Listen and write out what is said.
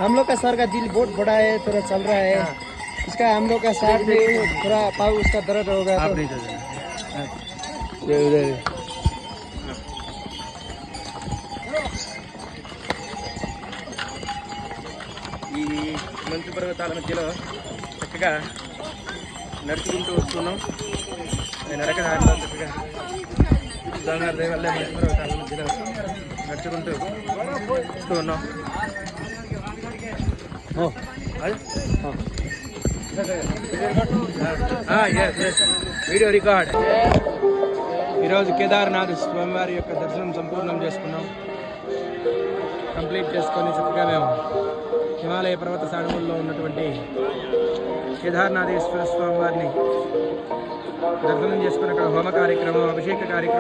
हम लोग का सर का दिल बहुत बड़ा है, थोड़ा चल रहा है। इसका हम लोग का साथ में थोड़ा पाव उसका दर्द होगा आप तो नहीं चल ఈ మంచు పర్వతాల మధ్యలో చక్కగా నడుచుకుంటూ వస్తున్నాం. నడక దారిలో చక్కగా గంగాధర వల్ల మంచు పర్వతాల మధ్యలో నడుచుకుంటూ వస్తూ ఉన్నాం. Video record. ఈరోజు కేదార్నాథ్ స్వామివారి యొక్క దర్శనం సంపూర్ణం చేసుకున్నాం. కంప్లీట్ చేసుకొని చక్కగా మేము హిమాలయ పర్వత సానువుల్లో ఉన్నటువంటి కేదార్నాథేశ్వర స్వామి వారిని దర్శనం చేసుకుని అక్కడ హోమ కార్యక్రమం, అభిషేక కార్యక్రమం